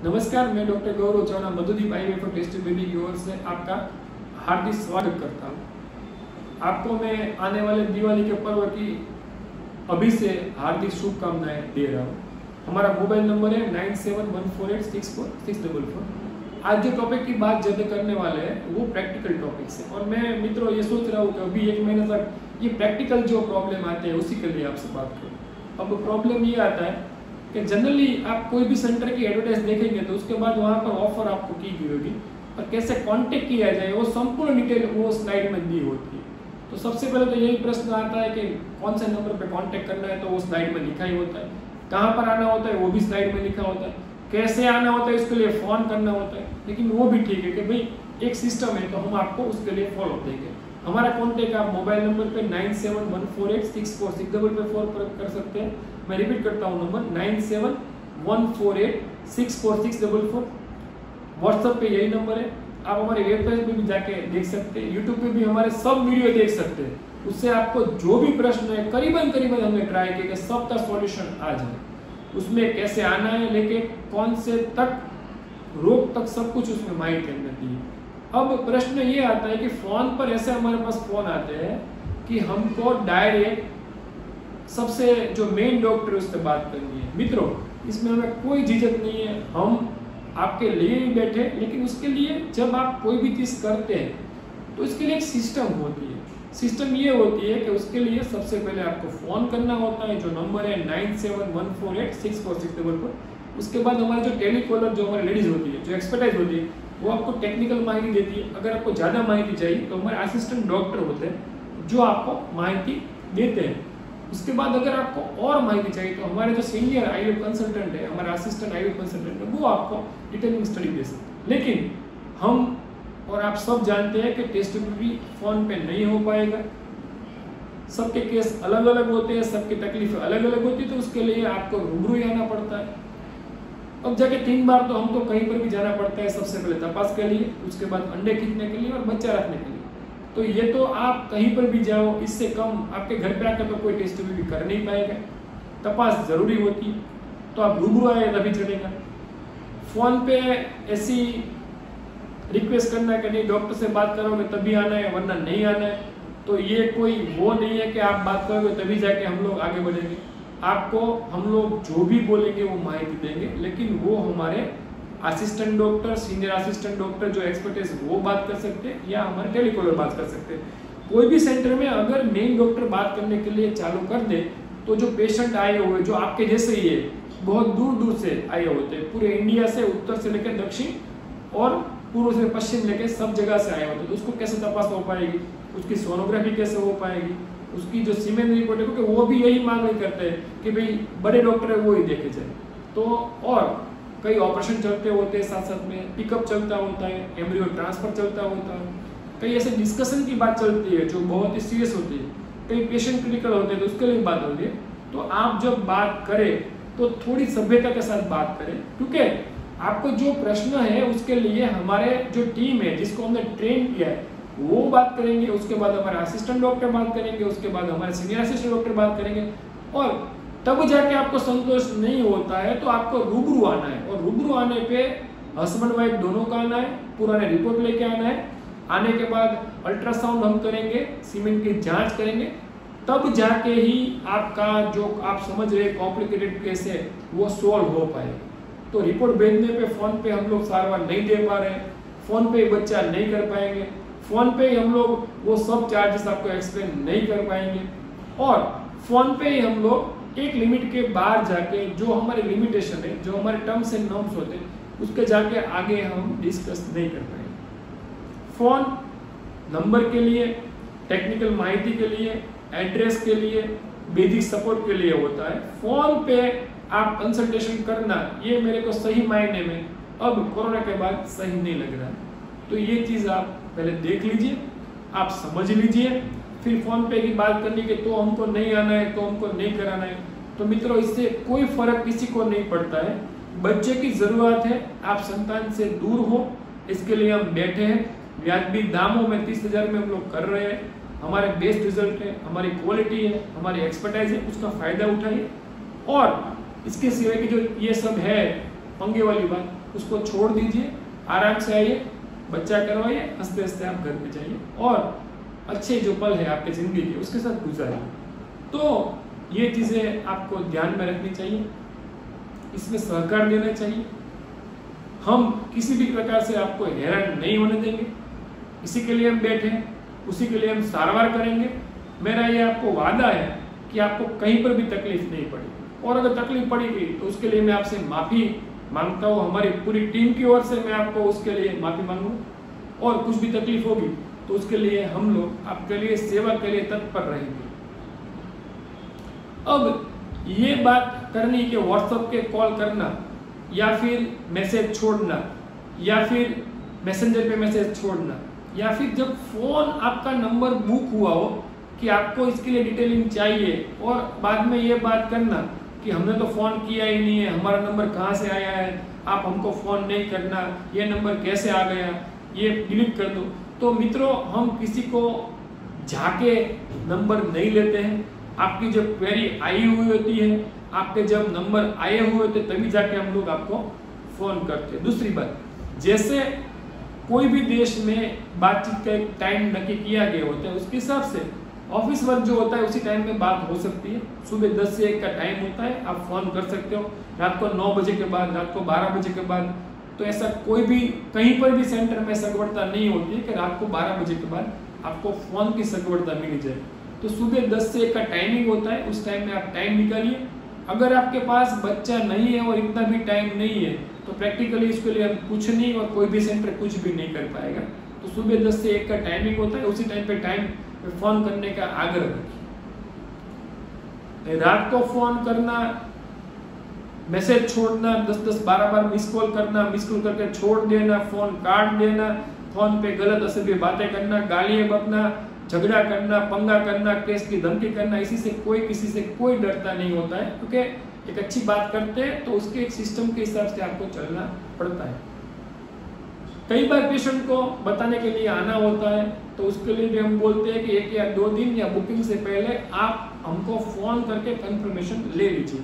नमस्कार, मैं डॉक्टर गौरव चौहान मधुदीप आईवीएफ और टेस्ट बेबी की ओर से आपका हार्दिक स्वागत करता हूँ। आपको मैं आने वाले दिवाली के पर्व की अभी से हार्दिक शुभकामनाएं दे रहा हूँ। हमारा मोबाइल नंबर है 9714864644। आज जो टॉपिक की बात जब करने वाले हैं वो प्रैक्टिकल टॉपिक्स है, और मैं मित्रों ये सोच रहा हूँ कि अभी 1 महीने तक ये प्रैक्टिकल जो प्रॉब्लम आते हैं उसी के लिए आपसे बात करूँ। अब प्रॉब्लम ये आता है कि जनरली आप कोई भी सेंटर की एडवर्टाइज देखेंगे तो उसके बाद वहाँ पर ऑफर आपको की गई होगी और कैसे कांटेक्ट किया जाए वो संपूर्ण डिटेल वो स्लाइड में दी होती है। तो सबसे पहले तो यही प्रश्न आता है कि कौन से नंबर पे कांटेक्ट करना है, तो वो स्लाइड में लिखा ही होता है। कहाँ पर आना होता है वो भी स्लाइड में लिखा होता है। कैसे आना होता है इसके लिए फ़ोन करना होता है, लेकिन वो भी ठीक है कि भाई एक सिस्टम है तो हम आपको उसके लिए फॉलो देंगे। हमारा कॉन्टेक्ट आप मोबाइल नंबर पे 9714864644 पर कर सकते हैं। मैं रिपीट करता हूँ नंबर 9714864644। व्हाट्सएप पे यही नंबर है। आप हमारे वेब पेज पे भी जाके देख सकते हैं, यूट्यूब पे भी हमारे सब वीडियो देख सकते हैं। उससे आपको जो भी प्रश्न है करीबन हमने ट्राई किया कि सबका सॉल्यूशन आ जाए। उसमें कैसे आना है लेके कौन से तक रोग तक सब कुछ उसमें माहिती हमने दी है। अब प्रश्न ये आता है कि फोन पर ऐसे हमारे पास फोन आते हैं कि हमको डायरेक्ट सबसे जो मेन डॉक्टर है उससे बात करनी है। मित्रों, इसमें हमें कोई झिझक नहीं है, हम आपके लिए ही बैठे। लेकिन उसके लिए जब आप कोई भी चीज़ करते हैं तो इसके लिए एक सिस्टम होती है। सिस्टम ये होती है कि उसके लिए सबसे पहले आपको फ़ोन करना होता है, जो नंबर है 9714864644। उसके बाद हमारे जो टेलीकॉलर जो हमारी लेडीज़ होती है, जो एक्सपर्टाइज होती है, वो आपको टेक्निकल माहिती देती है। अगर आपको ज़्यादा माहिती चाहिए तो हमारे असिस्टेंट डॉक्टर होते हैं जो आपको माहिती देते हैं। उसके बाद अगर आपको और माहिती चाहिए तो हमारे जो सीनियर आईवीएफ कंसल्टेंट है, हमारा असिस्टेंट आईवीएफ कंसल्टेंट है, वो आपको डिटेलिंग स्टडी दे सकते हैं। लेकिन हम और आप सब जानते हैं कि टेस्ट भी फोन पे नहीं हो पाएगा। सबके केस अलग अलग होते हैं, सबकी तकलीफें अलग अलग होती है, तो उसके लिए आपको रूबरू ही आना पड़ता है। अब जाके 3 बार तो हमको कहीं पर भी जाना पड़ता है। सबसे पहले तपास के लिए, उसके बाद अंडे खींचने के लिए और बच्चा रखने के लिए। तो ये तो आप कहीं पर भी जाओ, इससे कम आपके घर पे आकर तो कोई टेस्ट भी कर नहीं पाएगा। तपास जरूरी होती है, तो आप रूबरू आए तभी चलेगा। फोन पे ऐसी रिक्वेस्ट करना है कि नहीं डॉक्टर से बात करोगे तभी आना है वरना नहीं आना है, तो ये कोई वो नहीं है कि आप बात करोगे तभी जाके हम लोग आगे बढ़ेंगे। आपको हम लोग जो भी बोलेंगे वो माहिती देंगे, लेकिन वो हमारे assistant doctor, senior assistant doctor जो एक्सपर्टाइज वो बात कर सकते हैं, या हमारे टेलीकॉलर बात कर सकते हैं। कोई भी सेंटर में अगर मेन डॉक्टर बात करने के लिए चालू कर दे तो जो पेशेंट आए हुए जो आपके जैसे ही है, बहुत दूर दूर से आए होते हैं, पूरे इंडिया से, उत्तर से लेकर दक्षिण और पूर्व से पश्चिम लेकर सब जगह से आए होते हैं, तो उसको कैसे तपास हो पाएगी, उसकी सोनोग्राफी कैसे हो पाएगी, उसकी जो सीमेन रिपोर्ट है, क्योंकि वो भी यही मांग नहीं करते हैं कि भाई बड़े डॉक्टर है वो ही देखे जाए। तो और कई ऑपरेशन चलते होते हैं, साथ साथ में पिकअप चलता होता है, एम्ब्रियो ट्रांसफर चलता होता है, कई ऐसे डिस्कशन की बात चलती है जो बहुत ही सीरियस होती है, कई पेशेंट क्रिटिकल होते हैं तो उसके लिए बात होती है। तो आप जब बात करें तो थोड़ी सभ्यता के साथ बात करें, क्योंकि आपको जो प्रश्न है उसके लिए हमारे जो टीम है जिसको हमने ट्रेन किया है वो बात करेंगे, उसके बाद हमारे असिस्टेंट डॉक्टर बात करेंगे, उसके बाद हमारे सीनियर असिस्टेंट डॉक्टर बात करेंगे। और तब जाके आपको संतोष नहीं होता है तो आपको रूबरू आना है, और रूबरू आने पे हस्बैंड वाइफ दोनों का आना है, पुराने रिपोर्ट लेके आना है। आने के बाद अल्ट्रासाउंड हम करेंगे, सीमेंट की जांच करेंगे, तब जाके ही आपका जो आप समझ रहे कॉम्प्लिकेटेड केस है वो सोल्व हो पाएगा। तो रिपोर्ट भेजने पे फोन पे हम लोग सारवार नहीं दे पा रहे हैं, फोन पे बच्चा नहीं कर पाएंगे, फोन पे ही हम लोग वो सब चार्जेस आपको एक्सप्लेन नहीं कर पाएंगे, और फोन पे ही हम लोग एक लिमिट के बाहर जाके जो हमारे लिमिटेशन है, जो हमारे टर्म्स एंड नॉर्म्स होते हैं, उसके जाके आगे हम डिस्कस नहीं कर पाएंगे। फोन नंबर के लिए, टेक्निकल माहिती के लिए, एड्रेस के लिए, बेसिक सपोर्ट के लिए होता है। फोन पे आप कंसल्टेशन करना ये मेरे को सही मायने में अब कोरोना के बाद सही नहीं लग रहा है। तो ये चीज़ आप पहले देख लीजिए, आप समझ लीजिए, फिर फोन पे की बात करनी कि तो हमको नहीं आना है, तो हमको नहीं कराना है। तो मित्रों, इससे कोई फर्क किसी को नहीं पड़ता है। बच्चे की जरूरत है, आप संतान से दूर हो, इसके लिए हम बैठे हैं। व्याजबी दामों में 30,000 में हम लोग कर रहे हैं। हमारे बेस्ट रिजल्ट है, हमारी क्वालिटी है, हमारी एक्सपर्टाइज है, उसका फायदा उठाइए। और इसके सिवाय की जो ये सब है पंगे वाली बात, उसको छोड़ दीजिए, आराम से आइए, बच्चा करवाइए, हंसते हंसते आप घर पे जाइए और अच्छे जो पल है आपकी ज़िंदगी के उसके साथ गुजारिए। तो ये चीज़ें आपको ध्यान में रखनी चाहिए, इसमें सहकार देना चाहिए। हम किसी भी प्रकार से आपको हैरान नहीं होने देंगे, इसी के लिए हम बैठे हैं, उसी के लिए हम सारवार करेंगे। मेरा ये आपको वादा है कि आपको कहीं पर भी तकलीफ नहीं पड़ेगी, और अगर तकलीफ पड़ेगी तो उसके लिए मैं आपसे माफ़ी मांगता हूँ, हमारी पूरी टीम की ओर से मैं आपको उसके लिए माफ़ी मांगूँ। और कुछ भी तकलीफ होगी तो उसके लिए हम लोग आपके लिए सेवा के लिए तत्पर रहेंगे। अब ये बात करनी कि व्हाट्सएप के कॉल करना या फिर मैसेज छोड़ना या फिर मैसेंजर पे मैसेज छोड़ना या फिर जब फोन आपका नंबर बुक हुआ हो कि आपको इसके लिए डिटेलिंग चाहिए और बाद में ये बात करना कि हमने तो फोन किया ही नहीं है, हमारा नंबर कहाँ से आया है, आप हमको फोन नहीं करना, ये नंबर कैसे आ गया, ये डिलीट कर दो। तो मित्रों, हम किसी को जाके नंबर नहीं लेते हैं। आपकी जब क्वेरी आई हुई होती है, आपके जब नंबर आए हुए होते तभी जाके हम लोग आपको फोन करते हैं। दूसरी बात, जैसे कोई भी देश में बातचीत का एक टाइम नक्की किया गया होता है, उसके हिसाब से ऑफिस वर्क जो होता है उसी टाइम में बात हो सकती है। सुबह 10 से 1 का टाइम होता है, आप फोन कर सकते हो, रात को 9 बजे के बाद, रात को 12 बजे के बाद। तो ऐसा कोई भी कहीं पर भी सेंटर में सगवड़ता नहीं होती है कि रात को 12 बजे के बाद आपको फोन की सगवड़ता मिल जाए। तो सुबह 10 से 1 का टाइमिंग होता है, उस टाइम में आप टाइम निकालिए। अगर आपके पास बच्चा नहीं है और इतना भी टाइम नहीं है तो प्रैक्टिकली इसके लिए हम कुछ नहीं और कोई भी सेंटर कुछ भी नहीं कर पाएगा। तो सुबह 10 से 1 का टाइमिंग होता है, उसी टाइम पे फोन करने का आग्रह रखिए। रात को फोन करना, मैसेज छोड़ना, 10-10 12 बार मिस कॉल करना, मिस कॉल करके छोड़ देना, फोन काट देना, फोन पे गलत असभ्य बातें करना, गालियां बकना, झगड़ा करना, पंगा करना, केस की धमकी करना, इसी से कोई किसी से कोई डरता नहीं होता है। क्योंकि एक अच्छी बात करते हैं तो उसके एक सिस्टम के हिसाब से आपको चलना पड़ता है। कई बार पेशेंट को बताने के लिए आना होता है तो उसके लिए भी हम बोलते हैं कि 1 या 2 दिन या बुकिंग से पहले आप हमको फोन करके कंफर्मेशन ले लीजिए।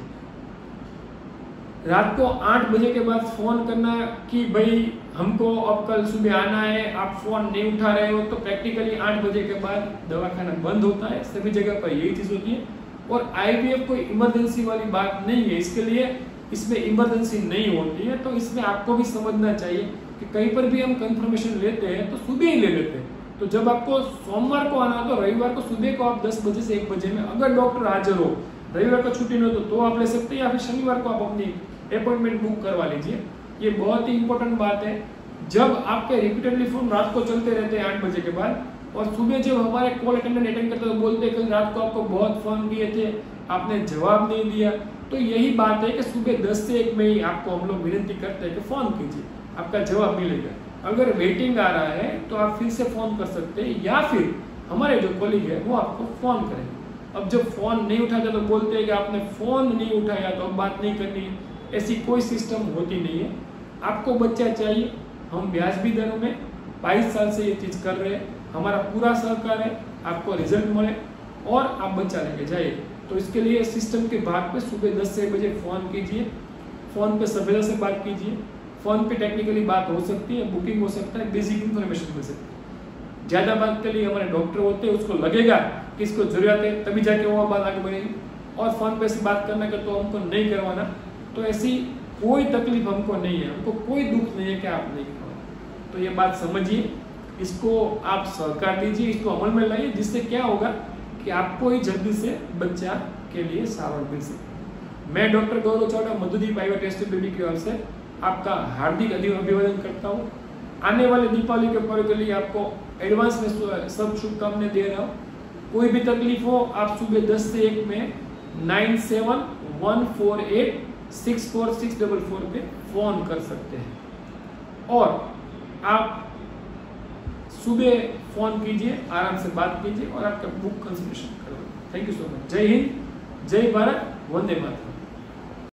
रात को 8 बजे के बाद फोन करना कि भाई हमको अब कल सुबह आना है, आप फोन नहीं उठा रहे हो, तो प्रैक्टिकली 8 बजे के बाद दवाखाना बंद होता है। सभी जगह पर यही चीज होती है। और IVF कोई इमरजेंसी वाली बात नहीं है, इसके लिए इसमें इमरजेंसी नहीं होती है। तो इसमें आपको भी समझना चाहिए कि कहीं पर भी हम कंफर्मेशन लेते हैं तो सुबह ही ले लेते हैं। तो जब आपको सोमवार को आना हो तो रविवार को सुबह को आप 10 बजे से 1 बजे में, अगर डॉक्टर हाजिर हो, रविवार को छुट्टी नहीं हो तो आप ले सकते हैं, या फिर शनिवार को आप अपनी अपॉइंटमेंट बुक करवा लीजिए। ये बहुत ही इंपॉर्टेंट बात है। जब आपके रिपीटेडली फोन रात को चलते रहते हैं 8 बजे के बाद, और सुबह जब हमारे कॉल अटेंडेंट अटेंड करते तो बोलते हैं कल रात को आपको बहुत फोन किए थे, आपने जवाब नहीं दिया। तो यही बात है कि सुबह 10 से 1 में ही आपको हम लोग विनती करते हैं कि फोन कीजिए, आपका जवाब मिलेगा। अगर वेटिंग आ रहा है तो आप फिर से फोन कर सकते हैं, या फिर हमारे जो कलीग है वो आपको फोन करेंगे। अब जब फोन नहीं उठाता तो बोलते हैं कि आपने फोन नहीं उठाया तो अब बात नहीं करनी है। ऐसी कोई सिस्टम होती नहीं है। आपको बच्चा चाहिए, हम ब्याजबी दरों में 22 साल से ये चीज़ कर रहे हैं, हमारा पूरा सहकार है, आपको रिजल्ट मिले और आप बच्चा लेके जाइए। तो इसके लिए सिस्टम के भाग पे सुबह 10 से 1 बजे फ़ोन कीजिए, फ़ोन पे सभ्यता से बात कीजिए। फ़ोन पे टेक्निकली बात हो सकती है, बुकिंग हो सकता है, बेसिक इन्फॉर्मेशन मिल सकती है। ज़्यादा बात के लिए हमारे डॉक्टर होते हैं, उसको लगेगा कि इसको ज़रूरत है तभी जाके वो बात आगे बढ़ेगी। और फ़ोन पे से बात करने का तो हमको नहीं करवाना, तो ऐसी कोई तकलीफ हमको नहीं है, हमको कोई दुख नहीं है कि आप नहीं करवाना। तो ये बात समझिए, इसको आप सहकार दीजिए, इसको अमल में लाइए, जिससे क्या होगा कि आपको ही जल्दी से बच्चा के लिए सावर मिल सके। मैं डॉक्टर गौरव Chavda Madhudeep IVF test baby की ओर से आपका हार्दिक अभिवादन करता हूँ। आने वाले दीपावली के पर्व के लिए आपको एडवांस में सब शुभकामनाएं दे रहा हूँ। कोई भी तकलीफ हो आप सुबह 10 से 1 में 9714864644 पे फोन कर सकते हैं, और आप सुबह फोन कीजिए, आराम से बात कीजिए और आपका बुक कंसल्टेशन करो। Thank you so much. जय हिंद, जय भारत, वंदे मातरम।